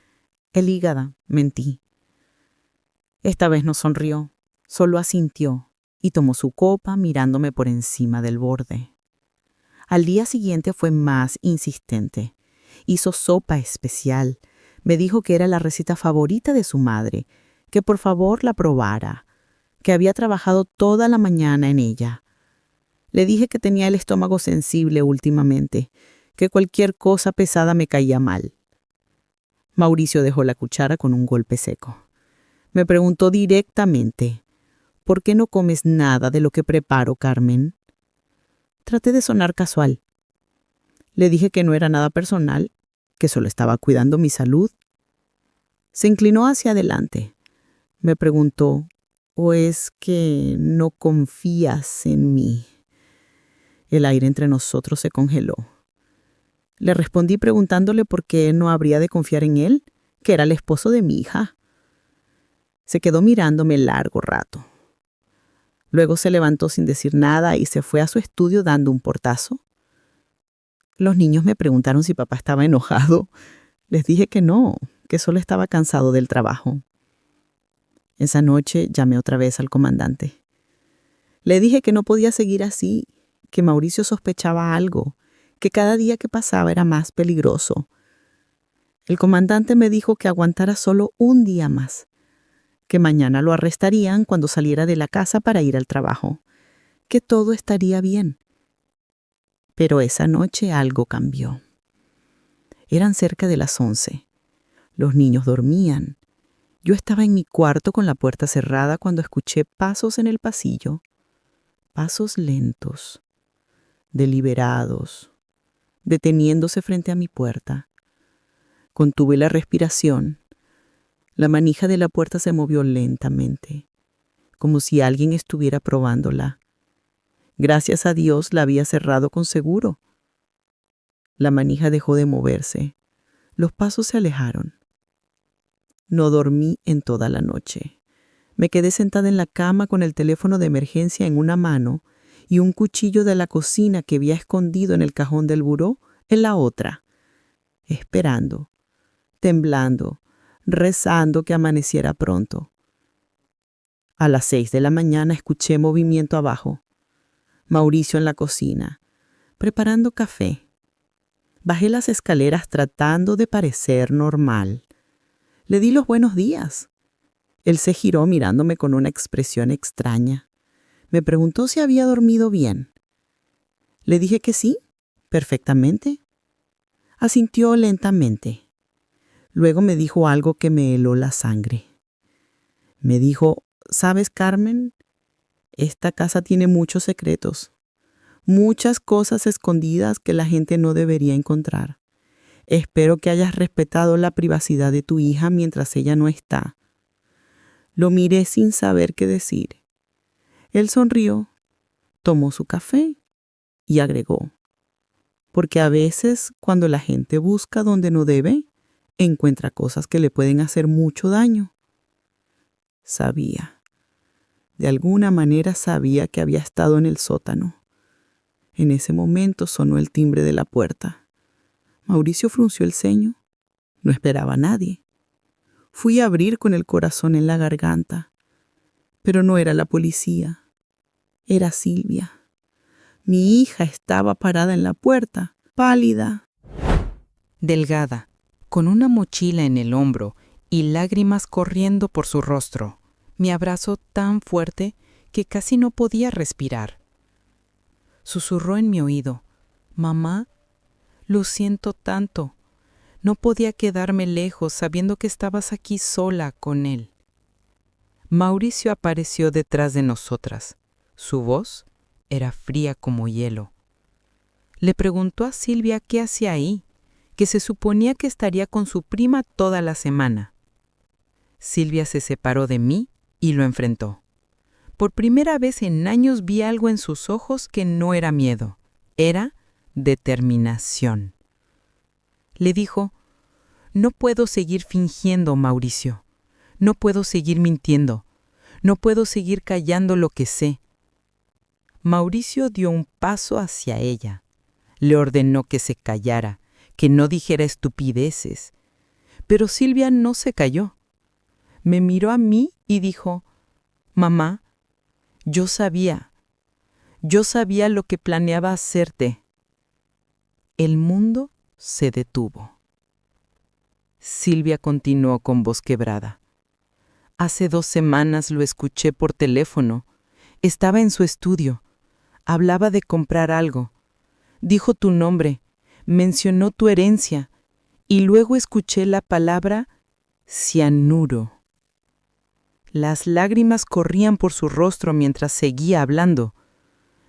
El hígado, mentí. Esta vez no sonrió, solo asintió y tomó su copa mirándome por encima del borde. Al día siguiente fue más insistente. Hizo sopa especial. Me dijo que era la receta favorita de su madre, que por favor la probara, que había trabajado toda la mañana en ella. Le dije que tenía el estómago sensible últimamente, que cualquier cosa pesada me caía mal. Mauricio dejó la cuchara con un golpe seco. Me preguntó directamente, ¿por qué no comes nada de lo que preparo, Carmen? Traté de sonar casual. Le dije que no era nada personal, que solo estaba cuidando mi salud. Se inclinó hacia adelante. Me preguntó, ¿o es que no confías en mí? El aire entre nosotros se congeló. Le respondí preguntándole por qué no habría de confiar en él, que era el esposo de mi hija. Se quedó mirándome largo rato. Luego se levantó sin decir nada y se fue a su estudio dando un portazo. Los niños me preguntaron si papá estaba enojado. Les dije que no, que solo estaba cansado del trabajo. Esa noche llamé otra vez al comandante. Le dije que no podía seguir así, que Mauricio sospechaba algo, que cada día que pasaba era más peligroso. El comandante me dijo que aguantara solo un día más, que mañana lo arrestarían cuando saliera de la casa para ir al trabajo, que todo estaría bien. Pero esa noche algo cambió. Eran cerca de las 11. Los niños dormían. Yo estaba en mi cuarto con la puerta cerrada cuando escuché pasos en el pasillo. Pasos lentos, deliberados, deteniéndose frente a mi puerta. Contuve la respiración. La manija de la puerta se movió lentamente, como si alguien estuviera probándola. Gracias a Dios la había cerrado con seguro. La manija dejó de moverse. Los pasos se alejaron. No dormí en toda la noche. Me quedé sentada en la cama con el teléfono de emergencia en una mano y un cuchillo de la cocina que había escondido en el cajón del buró en la otra, esperando, temblando, rezando que amaneciera pronto. A las 6 de la mañana escuché movimiento abajo. Mauricio en la cocina, preparando café. Bajé las escaleras tratando de parecer normal. Le di los buenos días. Él se giró mirándome con una expresión extraña. Me preguntó si había dormido bien. Le dije que sí, perfectamente. Asintió lentamente. Luego me dijo algo que me heló la sangre. Me dijo, ¿sabes, Carmen? Esta casa tiene muchos secretos, muchas cosas escondidas que la gente no debería encontrar. Espero que hayas respetado la privacidad de tu hija mientras ella no está. Lo miré sin saber qué decir. Él sonrió, tomó su café y agregó, porque a veces cuando la gente busca donde no debe, encuentra cosas que le pueden hacer mucho daño. Sabía. De alguna manera sabía que había estado en el sótano. En ese momento sonó el timbre de la puerta. Mauricio frunció el ceño. No esperaba a nadie. Fui a abrir con el corazón en la garganta. Pero no era la policía. Era Silvia. Mi hija estaba parada en la puerta, pálida, delgada, con una mochila en el hombro y lágrimas corriendo por su rostro. Me abrazó tan fuerte que casi no podía respirar. Susurró en mi oído, «Mamá, lo siento tanto. No podía quedarme lejos sabiendo que estabas aquí sola con él. Mauricio apareció detrás de nosotras. Su voz era fría como hielo. Le preguntó a Silvia qué hacía ahí, que se suponía que estaría con su prima toda la semana. Silvia se separó de mí y lo enfrentó. Por primera vez en años vi algo en sus ojos que no era miedo, era determinación. Le dijo: «No puedo seguir fingiendo, Mauricio. No puedo seguir mintiendo. No puedo seguir callando lo que sé». Mauricio dio un paso hacia ella. Le ordenó que se callara, que no dijera estupideces. Pero Silvia no se calló. Me miró a mí y dijo: «Mamá, yo sabía lo que planeaba hacerte». El mundo se detuvo. Silvia continuó con voz quebrada: «Hace 2 semanas lo escuché por teléfono. Estaba en su estudio. Hablaba de comprar algo. Dijo tu nombre, mencionó tu herencia, y luego escuché la palabra cianuro». Las lágrimas corrían por su rostro mientras seguía hablando.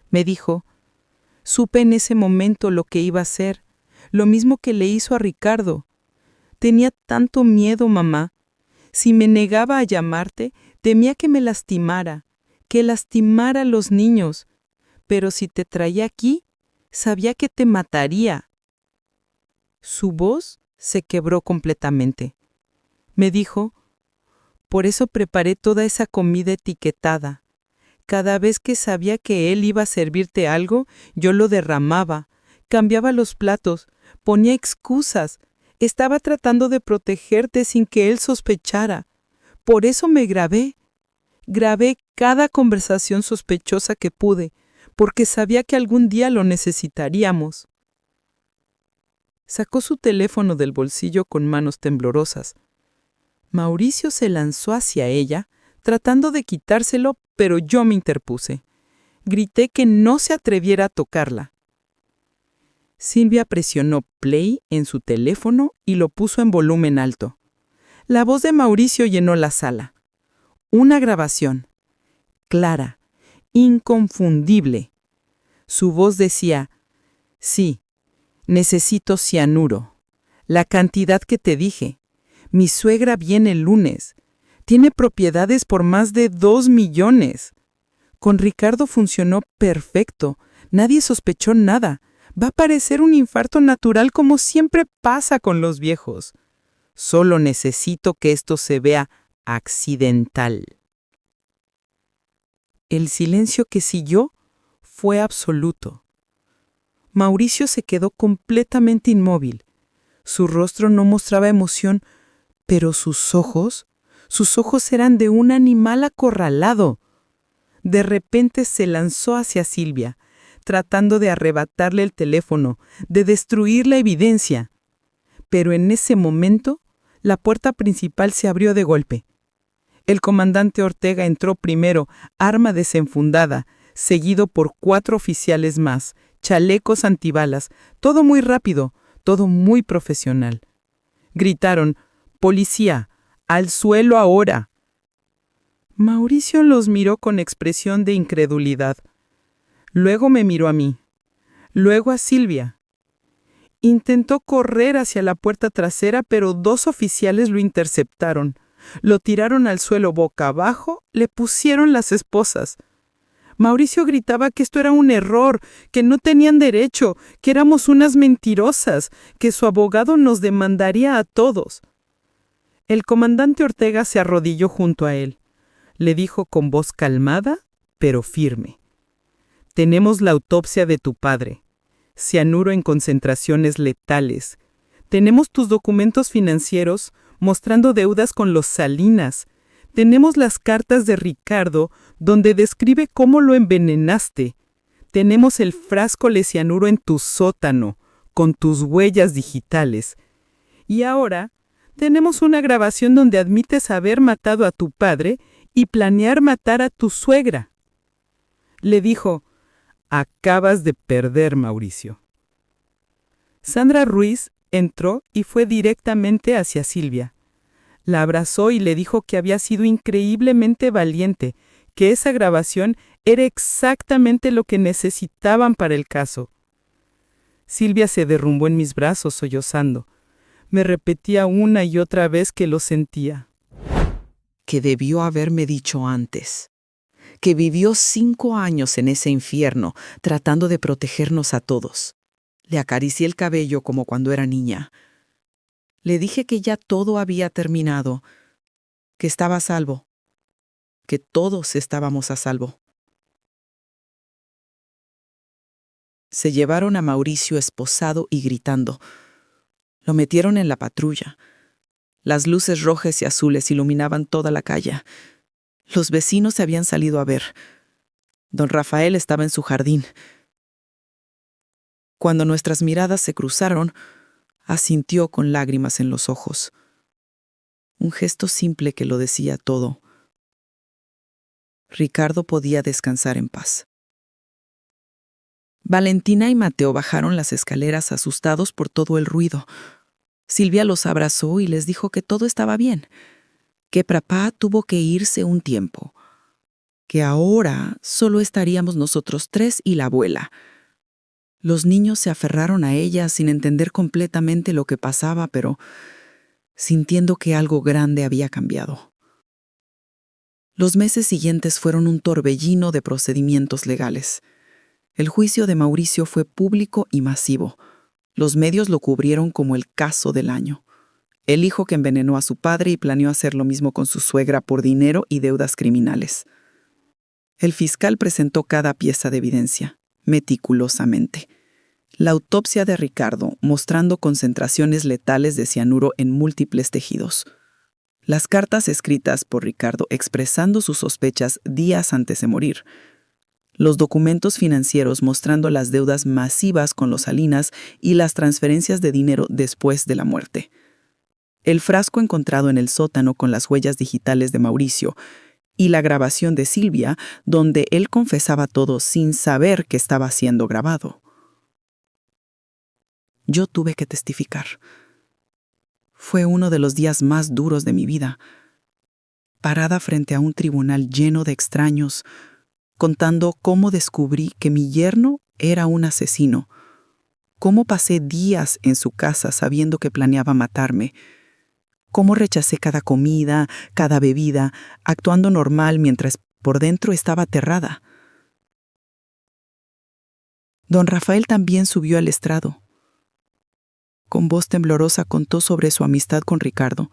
Me dijo: «Supe en ese momento lo que iba a hacer, lo mismo que le hizo a Ricardo. Tenía tanto miedo, mamá. Si me negaba a llamarte, temía que me lastimara, que lastimara a los niños. Pero si te traía aquí, sabía que te mataría». Su voz se quebró completamente. Me dijo: «Por eso preparé toda esa comida etiquetada. Cada vez que sabía que él iba a servirte algo, yo lo derramaba, cambiaba los platos, ponía excusas. Estaba tratando de protegerte sin que él sospechara. Por eso me grabé. Grabé cada conversación sospechosa que pude, porque sabía que algún día lo necesitaríamos». Sacó su teléfono del bolsillo con manos temblorosas. Mauricio se lanzó hacia ella, tratando de quitárselo, pero yo me interpuse. Grité que no se atreviera a tocarla. Silvia presionó play en su teléfono y lo puso en volumen alto. La voz de Mauricio llenó la sala. Una grabación. Clara, inconfundible. Su voz decía: «Sí, necesito cianuro. La cantidad que te dije. Mi suegra viene el lunes. Tiene propiedades por más de 2 millones. Con Ricardo funcionó perfecto. Nadie sospechó nada. Va a parecer un infarto natural como siempre pasa con los viejos. Solo necesito que esto se vea accidental». El silencio que siguió fue absoluto. Mauricio se quedó completamente inmóvil. Su rostro no mostraba emoción, pero sus ojos eran de un animal acorralado. De repente se lanzó hacia Silvia, tratando de arrebatarle el teléfono, de destruir la evidencia. Pero en ese momento, la puerta principal se abrió de golpe. El comandante Ortega entró primero, arma desenfundada, seguido por 4 oficiales más, chalecos antibalas, todo muy rápido, todo muy profesional. Gritaron: «Policía, al suelo ahora». Mauricio los miró con expresión de incredulidad. Luego me miró a mí, luego a Silvia. Intentó correr hacia la puerta trasera, pero 2 oficiales lo interceptaron. Lo tiraron al suelo boca abajo, le pusieron las esposas. Mauricio gritaba que esto era un error, que no tenían derecho, que éramos unas mentirosas, que su abogado nos demandaría a todos. El comandante Ortega se arrodilló junto a él. Le dijo con voz calmada, pero firme: «Tenemos la autopsia de tu padre. Cianuro en concentraciones letales. Tenemos tus documentos financieros mostrando deudas con los Salinas. Tenemos las cartas de Ricardo donde describe cómo lo envenenaste. Tenemos el frasco de cianuro en tu sótano, con tus huellas digitales. Y ahora tenemos una grabación donde admites haber matado a tu padre y planear matar a tu suegra». Le dijo: «Acabas de perder, Mauricio». Sandra Ruiz Entró y fue directamente hacia Silvia. La abrazó y le dijo que había sido increíblemente valiente, que esa grabación era exactamente lo que necesitaban para el caso. Silvia se derrumbó en mis brazos sollozando. Me repetía una y otra vez que lo sentía. Que debió haberme dicho antes. Que vivió 5 años en ese infierno, tratando de protegernos a todos. Le acaricié el cabello como cuando era niña. Le dije que ya todo había terminado, que estaba a salvo, que todos estábamos a salvo. Se llevaron a Mauricio esposado y gritando. Lo metieron en la patrulla. Las luces rojas y azules iluminaban toda la calle. Los vecinos se habían salido a ver. Don Rafael estaba en su jardín. Cuando nuestras miradas se cruzaron, asintió con lágrimas en los ojos. Un gesto simple que lo decía todo. Ricardo podía descansar en paz. Valentina y Mateo bajaron las escaleras asustados por todo el ruido. Silvia los abrazó y les dijo que todo estaba bien, que papá tuvo que irse un tiempo, que ahora solo estaríamos nosotros 3 y la abuela. Los niños se aferraron a ella sin entender completamente lo que pasaba, pero sintiendo que algo grande había cambiado. Los meses siguientes fueron un torbellino de procedimientos legales. El juicio de Mauricio fue público y masivo. Los medios lo cubrieron como el caso del año. El hijo que envenenó a su padre y planeó hacer lo mismo con su suegra por dinero y deudas criminales. El fiscal presentó cada pieza de evidencia, meticulosamente. La autopsia de Ricardo, mostrando concentraciones letales de cianuro en múltiples tejidos. Las cartas escritas por Ricardo expresando sus sospechas días antes de morir. Los documentos financieros mostrando las deudas masivas con los Salinas y las transferencias de dinero después de la muerte. El frasco encontrado en el sótano con las huellas digitales de Mauricio y la grabación de Silvia, donde él confesaba todo sin saber que estaba siendo grabado. Yo tuve que testificar. Fue uno de los días más duros de mi vida. Parada frente a un tribunal lleno de extraños, contando cómo descubrí que mi yerno era un asesino, cómo pasé días en su casa sabiendo que planeaba matarme, cómo rechacé cada comida, cada bebida, actuando normal mientras por dentro estaba aterrada. Don Rafael también subió al estrado. Con voz temblorosa contó sobre su amistad con Ricardo,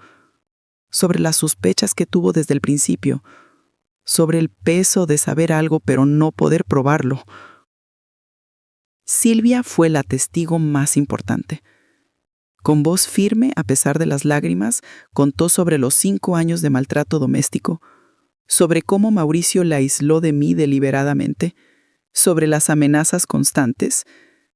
sobre las sospechas que tuvo desde el principio, sobre el peso de saber algo pero no poder probarlo. Silvia fue la testigo más importante. Con voz firme, a pesar de las lágrimas, contó sobre los 5 años de maltrato doméstico, sobre cómo Mauricio la aisló de mí deliberadamente, sobre las amenazas constantes,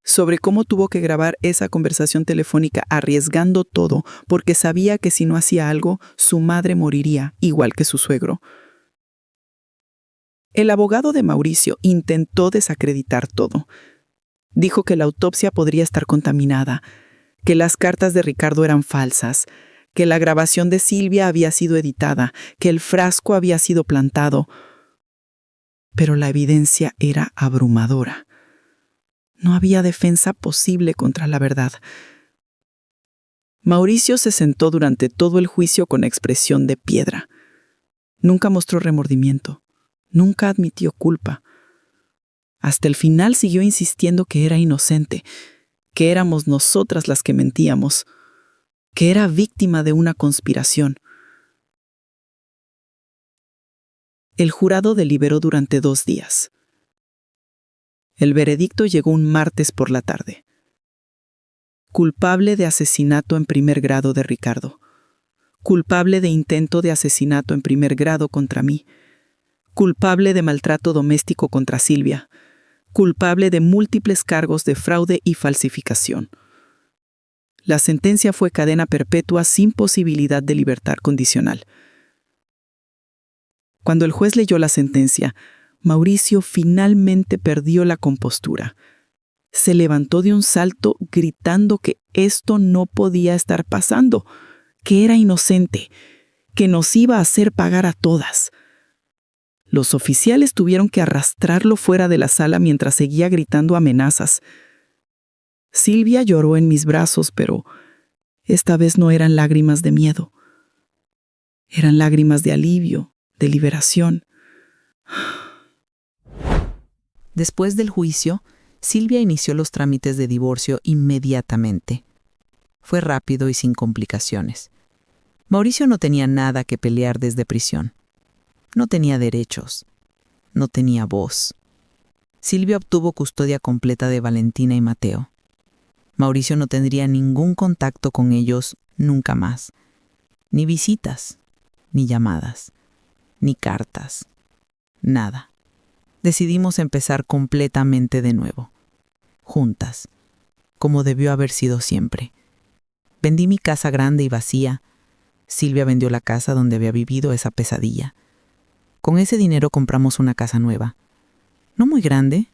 sobre cómo tuvo que grabar esa conversación telefónica arriesgando todo porque sabía que si no hacía algo, su madre moriría, igual que su suegro. El abogado de Mauricio intentó desacreditar todo. Dijo que la autopsia podría estar contaminada, que las cartas de Ricardo eran falsas, que la grabación de Silvia había sido editada, que el frasco había sido plantado. Pero la evidencia era abrumadora. No había defensa posible contra la verdad. Mauricio se sentó durante todo el juicio con expresión de piedra. Nunca mostró remordimiento. Nunca admitió culpa. Hasta el final siguió insistiendo que era inocente, que éramos nosotras las que mentíamos, que era víctima de una conspiración. El jurado deliberó durante 2 días. El veredicto llegó un martes por la tarde. Culpable de asesinato en primer grado de Ricardo. Culpable de intento de asesinato en primer grado contra mí. Culpable de maltrato doméstico contra Silvia. Culpable de múltiples cargos de fraude y falsificación. La sentencia fue cadena perpetua sin posibilidad de libertad condicional. Cuando el juez leyó la sentencia, Mauricio finalmente perdió la compostura. se levantó de un salto gritando que esto no podía estar pasando, que era inocente, que nos iba a hacer pagar a todas. Los oficiales tuvieron que arrastrarlo fuera de la sala mientras seguía gritando amenazas. Silvia lloró en mis brazos, pero esta vez no eran lágrimas de miedo. Eran lágrimas de alivio, de liberación. Después del juicio, Silvia inició los trámites de divorcio inmediatamente. Fue rápido y sin complicaciones. Mauricio no tenía nada que pelear desde prisión. No tenía derechos. No tenía voz. Silvia obtuvo custodia completa de Valentina y Mateo. Mauricio no tendría ningún contacto con ellos nunca más. Ni visitas, ni llamadas, ni cartas. Nada. Decidimos empezar completamente de nuevo. Juntas. Como debió haber sido siempre. Vendí mi casa grande y vacía. Silvia vendió la casa donde había vivido esa pesadilla. Con ese dinero compramos una casa nueva. No muy grande,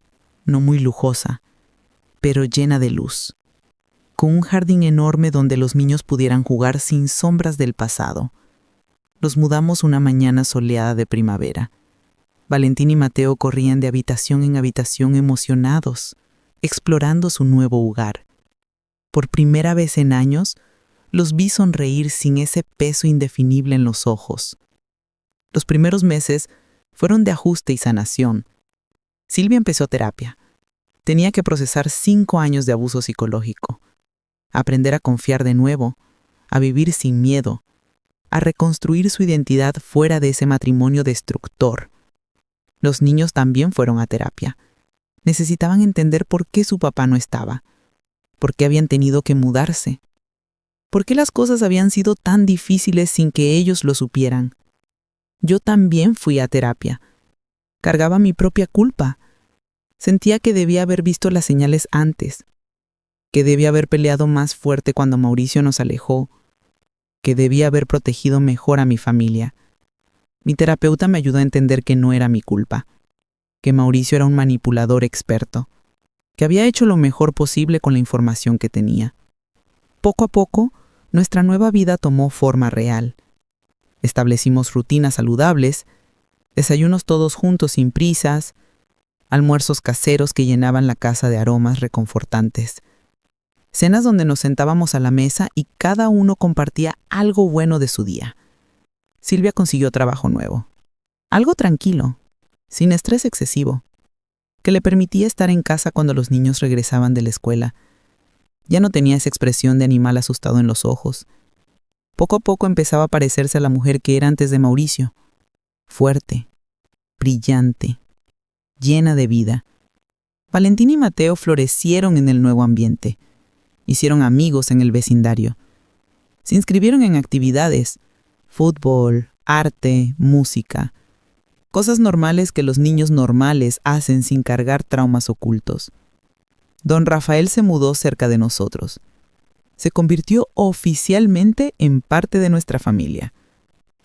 no muy lujosa, pero llena de luz. Con un jardín enorme donde los niños pudieran jugar sin sombras del pasado. Nos mudamos una mañana soleada de primavera. Valentín y Mateo corrían de habitación en habitación emocionados, explorando su nuevo hogar. Por primera vez en años, los vi sonreír sin ese peso indefinible en los ojos. Los primeros meses fueron de ajuste y sanación. Silvia empezó terapia. Tenía que procesar 5 años de abuso psicológico. Aprender a confiar de nuevo, a vivir sin miedo, a reconstruir su identidad fuera de ese matrimonio destructor. Los niños también fueron a terapia. Necesitaban entender por qué su papá no estaba, por qué habían tenido que mudarse, por qué las cosas habían sido tan difíciles sin que ellos lo supieran. Yo también fui a terapia. Cargaba mi propia culpa. Sentía que debía haber visto las señales antes, que debía haber peleado más fuerte cuando Mauricio nos alejó, que debía haber protegido mejor a mi familia. Mi terapeuta me ayudó a entender que no era mi culpa, que Mauricio era un manipulador experto, que había hecho lo mejor posible con la información que tenía. Poco a poco, nuestra nueva vida tomó forma real. Establecimos rutinas saludables, desayunos todos juntos sin prisas, almuerzos caseros que llenaban la casa de aromas reconfortantes, cenas donde nos sentábamos a la mesa y cada uno compartía algo bueno de su día. Silvia consiguió trabajo nuevo, algo tranquilo, sin estrés excesivo, que le permitía estar en casa cuando los niños regresaban de la escuela. Ya no tenía esa expresión de animal asustado en los ojos. Poco a poco empezaba a parecerse a la mujer que era antes de Mauricio. Fuerte, brillante, llena de vida. Valentín y Mateo florecieron en el nuevo ambiente. Hicieron amigos en el vecindario. Se inscribieron en actividades, fútbol, arte, música. Cosas normales que los niños normales hacen sin cargar traumas ocultos. Don Rafael se mudó cerca de nosotros. Se convirtió oficialmente en parte de nuestra familia.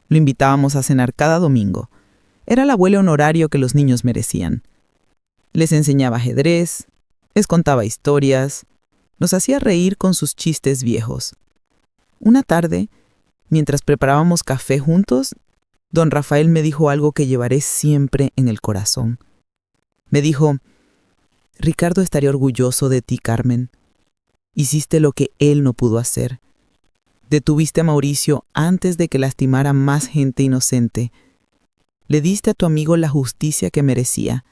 Lo invitábamos a cenar cada domingo. Era el abuelo honorario que los niños merecían. Les enseñaba ajedrez, les contaba historias, nos hacía reír con sus chistes viejos. Una tarde, mientras preparábamos café juntos, don Rafael me dijo algo que llevaré siempre en el corazón. Me dijo: Ricardo estaría orgulloso de ti, Carmen. Hiciste lo que él no pudo hacer. Detuviste a Mauricio antes de que lastimara más gente inocente. Le diste a tu amigo la justicia que merecía.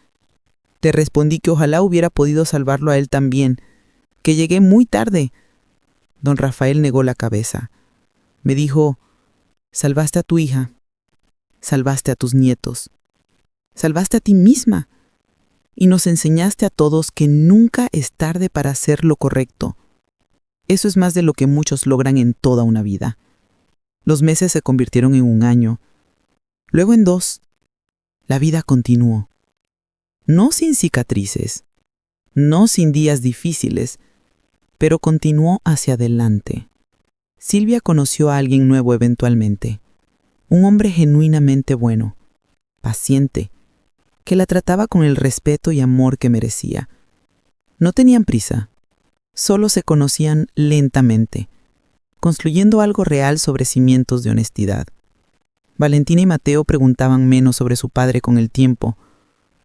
Te respondí que ojalá hubiera podido salvarlo a él también, que llegué muy tarde. Don Rafael negó la cabeza. Me dijo: salvaste a tu hija, salvaste a tus nietos, salvaste a ti misma, y nos enseñaste a todos que nunca es tarde para hacer lo correcto. Eso es más de lo que muchos logran en toda una vida. Los meses se convirtieron en 1 año, luego en 2. La vida continuó. No sin cicatrices, no sin días difíciles, pero continuó hacia adelante. Silvia conoció a alguien nuevo eventualmente, un hombre genuinamente bueno, paciente, que la trataba con el respeto y amor que merecía. No tenían prisa, solo se conocían lentamente, construyendo algo real sobre cimientos de honestidad. Valentina y Mateo preguntaban menos sobre su padre con el tiempo.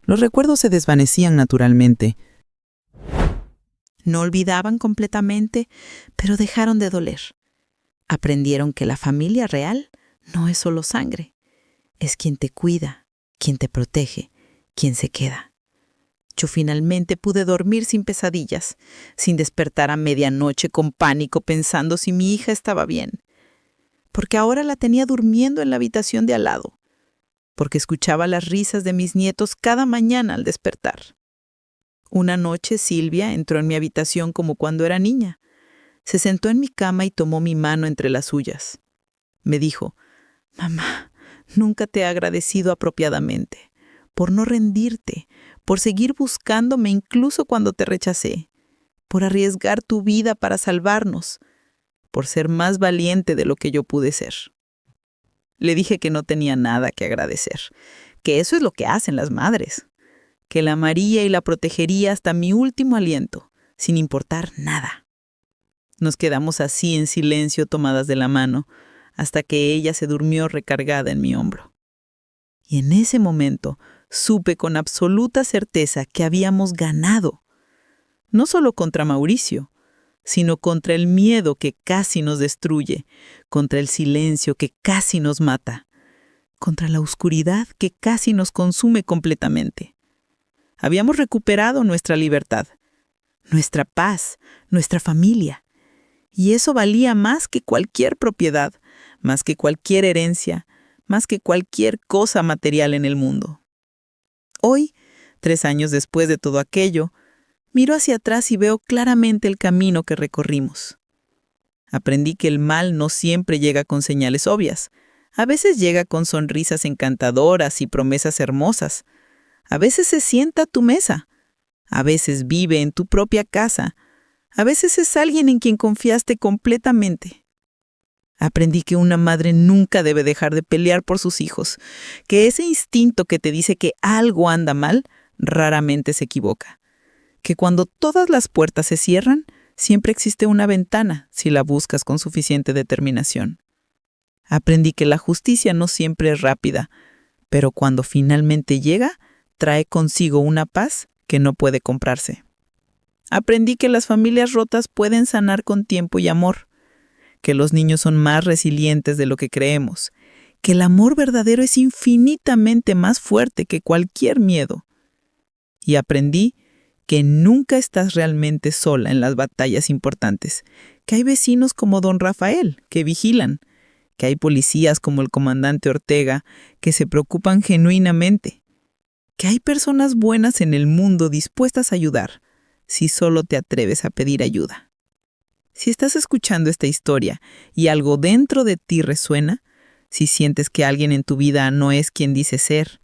Los recuerdos se desvanecían naturalmente. No olvidaban completamente, pero dejaron de doler. Aprendieron que la familia real no es solo sangre, es quien te cuida, quien te protege, quien se queda. Yo finalmente pude dormir sin pesadillas, sin despertar a medianoche con pánico pensando si mi hija estaba bien, porque ahora la tenía durmiendo en la habitación de al lado, porque escuchaba las risas de mis nietos cada mañana al despertar. Una noche Silvia entró en mi habitación como cuando era niña. Se sentó en mi cama y tomó mi mano entre las suyas. Me dijo: «Mamá, nunca te he agradecido apropiadamente, por no rendirte, por seguir buscándome incluso cuando te rechacé, por arriesgar tu vida para salvarnos, por ser más valiente de lo que yo pude ser». Le dije que no tenía nada que agradecer, que eso es lo que hacen las madres, que la amaría y la protegería hasta mi último aliento, sin importar nada. Nos quedamos así en silencio tomadas de la mano, hasta que ella se durmió recargada en mi hombro. Y en ese momento supe con absoluta certeza que habíamos ganado, no solo contra Mauricio, sino contra el miedo que casi nos destruye, contra el silencio que casi nos mata, contra la oscuridad que casi nos consume completamente. Habíamos recuperado nuestra libertad, nuestra paz, nuestra familia. Y eso valía más que cualquier propiedad, más que cualquier herencia, más que cualquier cosa material en el mundo. Hoy, 3 años después de todo aquello, miro hacia atrás y veo claramente el camino que recorrimos. Aprendí que el mal no siempre llega con señales obvias. A veces llega con sonrisas encantadoras y promesas hermosas. A veces se sienta a tu mesa. A veces vive en tu propia casa. A veces es alguien en quien confiaste completamente. Aprendí que una madre nunca debe dejar de pelear por sus hijos, que ese instinto que te dice que algo anda mal raramente se equivoca, que cuando todas las puertas se cierran, siempre existe una ventana si la buscas con suficiente determinación. Aprendí que la justicia no siempre es rápida, pero cuando finalmente llega, trae consigo una paz que no puede comprarse. Aprendí que las familias rotas pueden sanar con tiempo y amor, que los niños son más resilientes de lo que creemos, que el amor verdadero es infinitamente más fuerte que cualquier miedo. Y aprendí que nunca estás realmente sola en las batallas importantes, que hay vecinos como don Rafael que vigilan, que hay policías como el comandante Ortega que se preocupan genuinamente, que hay personas buenas en el mundo dispuestas a ayudar, si solo te atreves a pedir ayuda. Si estás escuchando esta historia y algo dentro de ti resuena, si sientes que alguien en tu vida no es quien dice ser,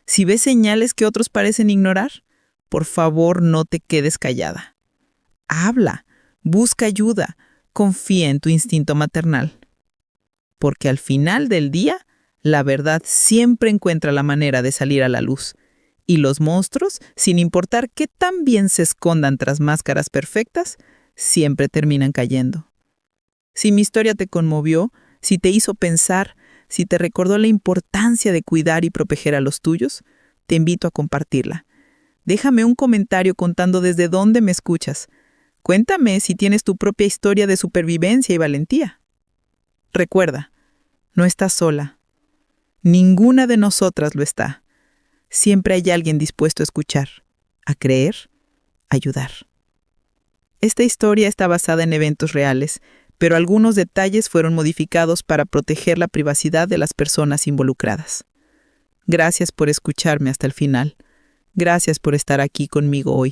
si ves señales que otros parecen ignorar, por favor no te quedes callada. Habla, busca ayuda, confía en tu instinto maternal. Porque al final del día, la verdad siempre encuentra la manera de salir a la luz. Y los monstruos, sin importar qué tan bien se escondan tras máscaras perfectas, siempre terminan cayendo. Si mi historia te conmovió, si te hizo pensar, si te recordó la importancia de cuidar y proteger a los tuyos, te invito a compartirla. Déjame un comentario contando desde dónde me escuchas. Cuéntame si tienes tu propia historia de supervivencia y valentía. Recuerda, no estás sola. Ninguna de nosotras lo está. Siempre hay alguien dispuesto a escuchar, a creer, a ayudar. Esta historia está basada en eventos reales, pero algunos detalles fueron modificados para proteger la privacidad de las personas involucradas. Gracias por escucharme hasta el final. Gracias por estar aquí conmigo hoy.